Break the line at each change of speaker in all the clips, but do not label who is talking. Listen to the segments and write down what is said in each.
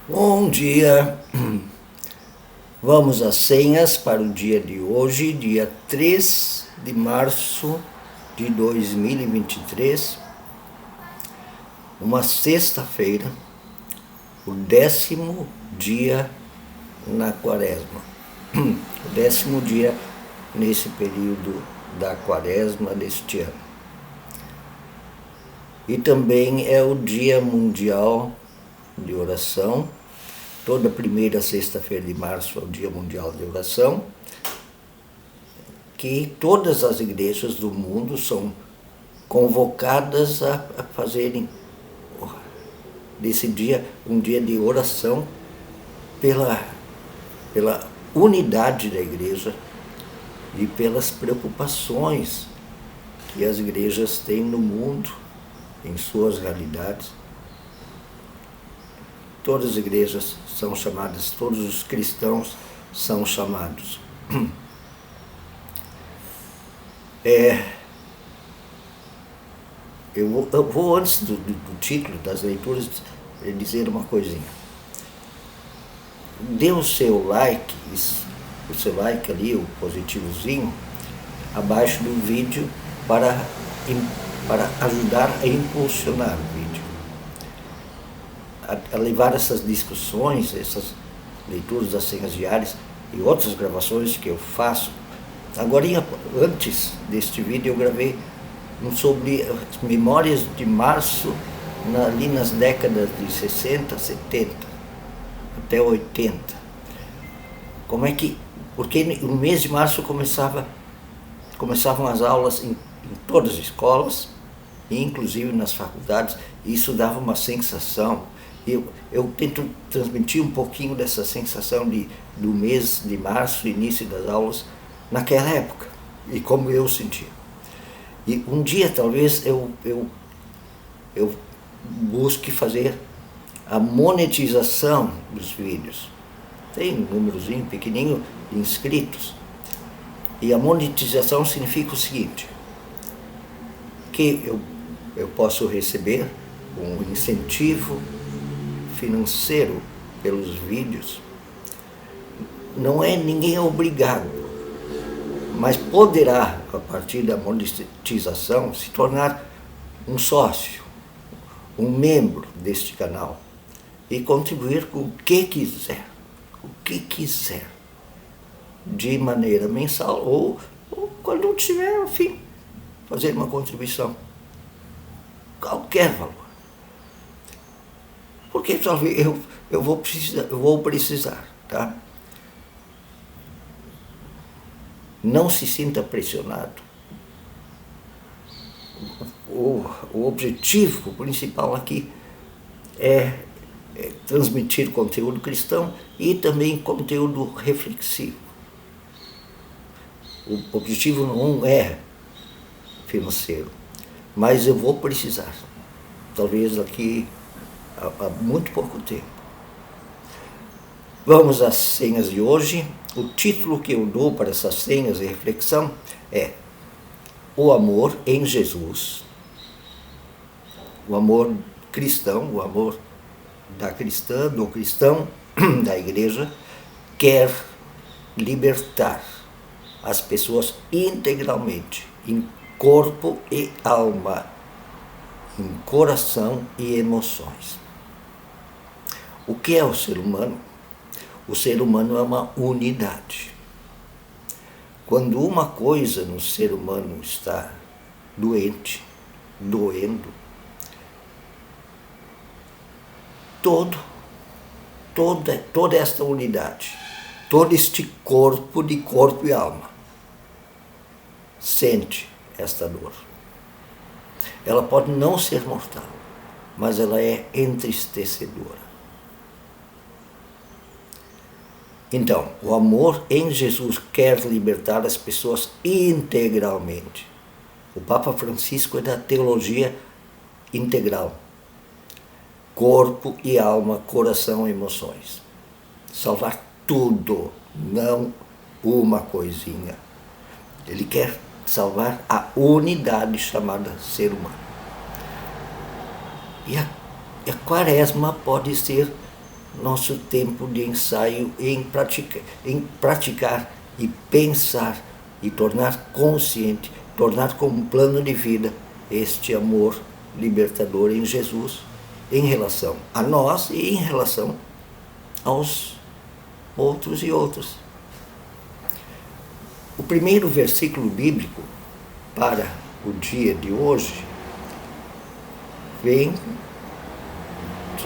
Bom dia! Vamos às senhas para o dia de hoje, dia 3 de março de 2023, uma sexta-feira, o 10º dia na quaresma, o 10º dia nesse período da quaresma deste ano. E também é o Dia Mundial de Oração. Toda primeira sexta-feira de março é o Dia Mundial de Oração, que todas as igrejas do mundo são convocadas a fazerem desse dia um dia de oração pela unidade da igreja e pelas preocupações que as igrejas têm no mundo, em suas realidades. Todas as igrejas são chamadas, todos os cristãos são chamados. Eu vou antes do título das leituras, dizer uma coisinha. Dê o seu like ali, o positivozinho, abaixo do vídeo para ajudar a impulsionar o vídeo. A levar essas discussões, essas leituras das senhas diárias e outras gravações que eu faço. Agora, antes deste vídeo, eu gravei sobre as memórias de março, ali nas décadas de 60, 70, até 80. Porque no mês de março começavam as aulas em todas as escolas, inclusive nas faculdades, e isso dava uma sensação. Eu tento transmitir um pouquinho dessa sensação do mês de março, início das aulas, naquela época, e como eu sentia. E um dia talvez eu busque fazer a monetização dos vídeos. Tem um númerozinho pequenininho de inscritos. E a monetização significa o seguinte, que eu posso receber um incentivo financeiro pelos vídeos. Não é ninguém obrigado, mas poderá, a partir da monetização, se tornar um sócio, um membro deste canal e contribuir com o que quiser, de maneira mensal ou quando tiver, enfim, fazer uma contribuição, qualquer valor. Porque talvez eu vou precisar, tá? Não se sinta pressionado. O objetivo principal aqui é transmitir conteúdo cristão e também conteúdo reflexivo. O objetivo não é financeiro, mas eu vou precisar, talvez daqui há muito pouco tempo. Vamos às senhas de hoje. O título que eu dou para essas senhas de reflexão é O Amor em Jesus. O amor cristão, o amor da cristã, do cristão, da igreja, quer libertar as pessoas integralmente, em corpo e alma, em coração e emoções. O que é o ser humano? O ser humano é uma unidade. Quando uma coisa no ser humano está doente, doendo, toda esta unidade, todo este corpo de corpo e alma, sente esta dor. Ela pode não ser mortal, mas ela é entristecedora. Então, o amor em Jesus quer libertar as pessoas integralmente. O Papa Francisco é da teologia integral. Corpo e alma, coração e emoções. Salvar tudo, não uma coisinha. Ele quer salvar a unidade chamada ser humano. E a quaresma pode ser nosso tempo de ensaio em praticar e pensar e tornar consciente, tornar como plano de vida este amor libertador em Jesus, em relação a nós e em relação aos outros e outras. O primeiro versículo bíblico para o dia de hoje vem,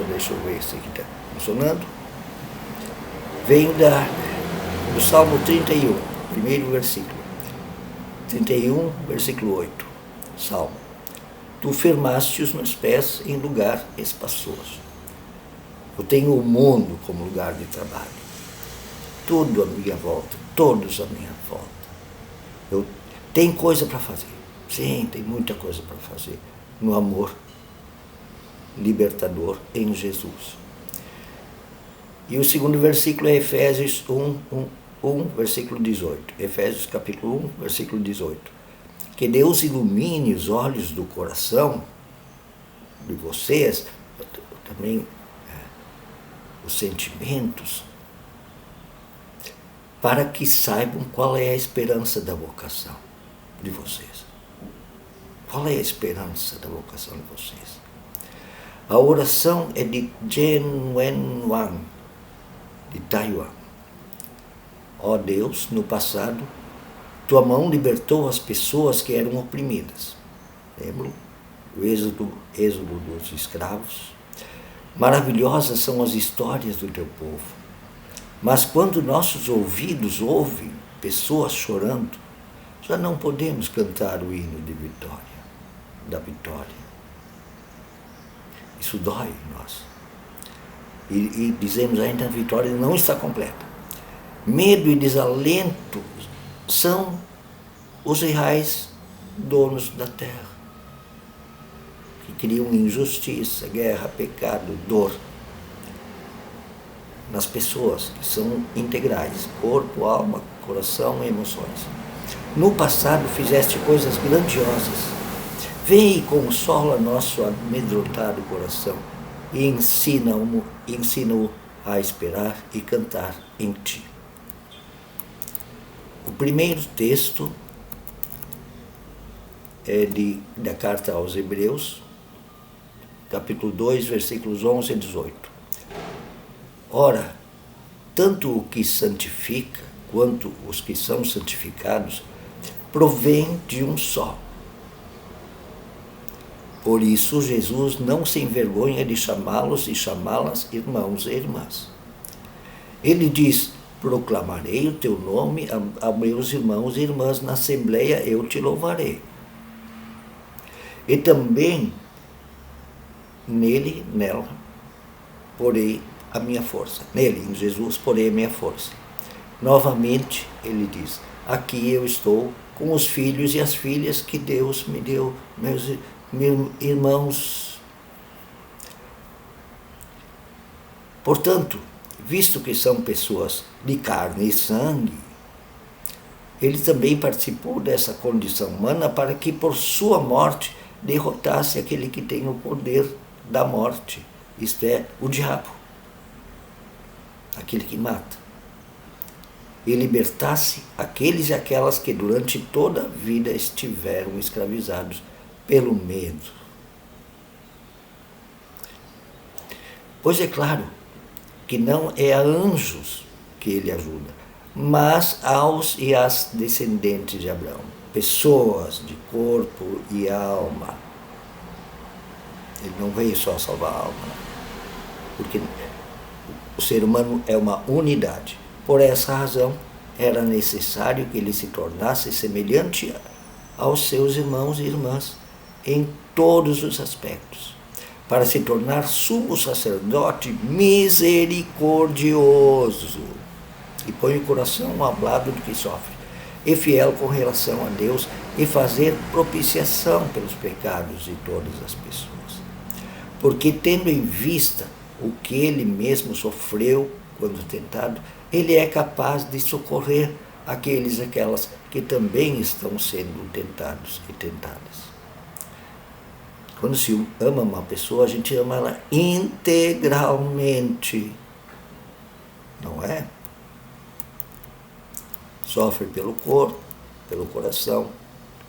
deixa eu ver se aqui está funcionando, vem do Salmo 31, primeiro versículo, 31, versículo 8, Salmo. Tu firmaste os meus pés em lugar espaçoso. Eu tenho o mundo como lugar de trabalho. Tudo à minha volta, todos à minha volta. Tem coisa para fazer. Sim, tem muita coisa para fazer no amor libertador em Jesus. E o segundo versículo é Efésios 1, versículo 18. Efésios capítulo 1, versículo 18. Que Deus ilumine os olhos do coração de vocês, também os sentimentos, para que saibam qual é a esperança da vocação de vocês. Qual é a esperança da vocação de vocês? A oração é de Jen Wen Wang, de Taiwan. Ó Deus, no passado, tua mão libertou as pessoas que eram oprimidas. Lembram? O êxodo dos escravos. Maravilhosas são as histórias do teu povo. Mas quando nossos ouvidos ouvem pessoas chorando, já não podemos cantar o hino de vitória, da vitória. Isso dói em nós. E dizemos ainda a vitória não está completa. Medo e desalento são os reais donos da terra, que criam injustiça, guerra, pecado, dor nas pessoas que são integrais, corpo, alma, coração e emoções. No passado fizeste coisas grandiosas. Vem e consola nosso amedrontado coração e ensina-o a esperar e cantar em ti. O primeiro texto é da carta aos Hebreus, capítulo 2, versículos 11 e 18. Ora, tanto o que santifica quanto os que são santificados provém de um só. Por isso, Jesus não se envergonha de chamá-los e chamá-las irmãos e irmãs. Ele diz: proclamarei o teu nome a meus irmãos e irmãs, na assembleia eu te louvarei. E também nela, porei a minha força. Nele, em Jesus, porei a minha força. Novamente, ele diz: aqui eu estou com os filhos e as filhas que Deus me deu, meus irmãos. Portanto, visto que são pessoas de carne e sangue, ele também participou dessa condição humana para que por sua morte derrotasse aquele que tem o poder da morte, isto é, o diabo, aquele que mata, e libertasse aqueles e aquelas que durante toda a vida estiveram escravizados pelo medo. Pois é claro que não é a anjos que ele ajuda, mas aos e às descendentes de Abraão, pessoas de corpo e alma. Ele não veio só salvar a alma, porque o ser humano é uma unidade. Por essa razão, era necessário que ele se tornasse semelhante aos seus irmãos e irmãs em todos os aspectos, para se tornar sumo sacerdote misericordioso, e põe o coração ao lado do que sofre, e fiel com relação a Deus, e fazer propiciação pelos pecados de todas as pessoas. Porque, tendo em vista o que ele mesmo sofreu quando tentado, ele é capaz de socorrer aqueles e aquelas que também estão sendo tentados e tentadas. Quando se ama uma pessoa, a gente ama ela integralmente, não é? Sofre pelo corpo, pelo coração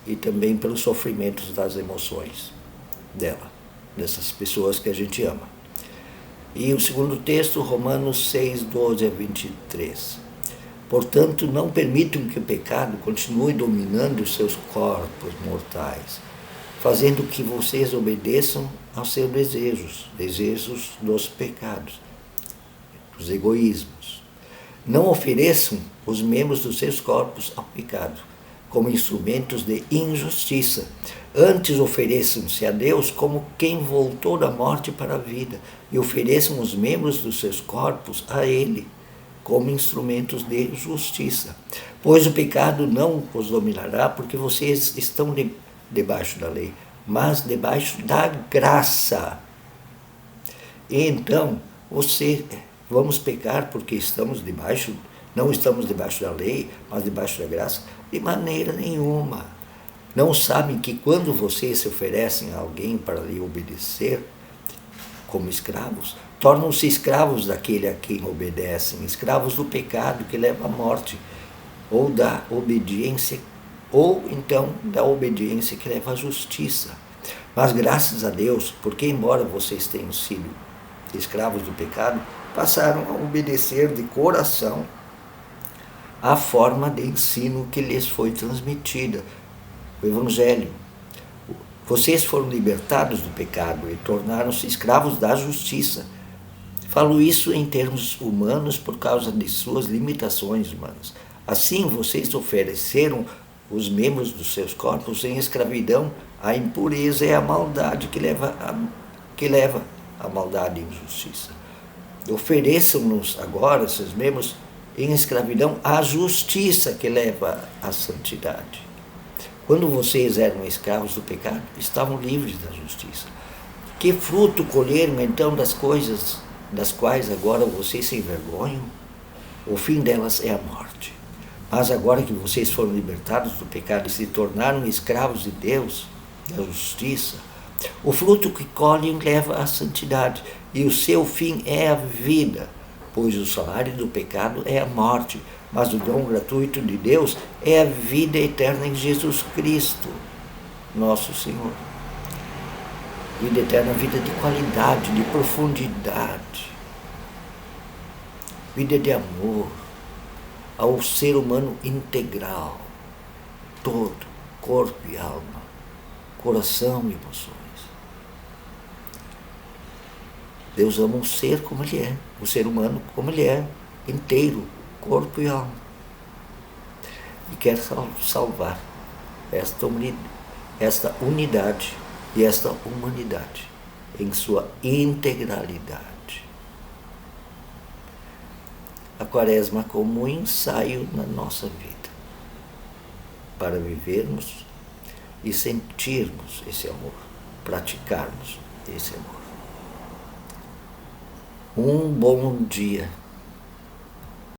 e também pelos sofrimentos das emoções dela, dessas pessoas que a gente ama. E o segundo texto, Romanos 6, 12 a 23. Portanto, não permitam que o pecado continue dominando os seus corpos mortais, fazendo que vocês obedeçam aos seus desejos dos pecados, dos egoísmos. Não ofereçam os membros dos seus corpos ao pecado, como instrumentos de injustiça. Antes ofereçam-se a Deus como quem voltou da morte para a vida, e ofereçam os membros dos seus corpos a Ele, como instrumentos de justiça. Pois o pecado não os dominará, porque vocês estão debaixo da lei, mas debaixo da graça. E então, vamos pecar porque não estamos debaixo da lei, mas debaixo da graça? De maneira nenhuma. Não sabem que quando vocês se oferecem a alguém para lhe obedecer, como escravos, tornam-se escravos daquele a quem obedecem, escravos do pecado que leva à morte, ou da obediência, ou então da obediência que leva à justiça. Mas graças a Deus, porque embora vocês tenham sido escravos do pecado, passaram a obedecer de coração à forma de ensino que lhes foi transmitida, o Evangelho. Vocês foram libertados do pecado e tornaram-se escravos da justiça. Falo isso em termos humanos por causa de suas limitações humanas. Assim, vocês ofereceram os membros dos seus corpos em escravidão à impureza e à maldade que leva à maldade e injustiça. Ofereçam-nos agora, seus membros, em escravidão à justiça que leva à santidade. Quando vocês eram escravos do pecado, estavam livres da justiça. Que fruto colheram então das coisas das quais agora vocês se envergonham? O fim delas é a morte. Mas agora que vocês foram libertados do pecado e se tornaram escravos de Deus, da justiça, o fruto que colhem leva à santidade, e o seu fim é a vida, pois o salário do pecado é a morte, mas o dom gratuito de Deus é a vida eterna em Jesus Cristo, nosso Senhor. Vida eterna, vida de qualidade, de profundidade, vida de amor ao ser humano integral, todo, corpo e alma, coração e emoções. Deus ama um ser como ele é, o ser humano como ele é, inteiro, corpo e alma. E quer salvar esta unidade e esta humanidade em sua integralidade. A Quaresma como um ensaio na nossa vida, para vivermos e sentirmos esse amor, praticarmos esse amor. Um bom dia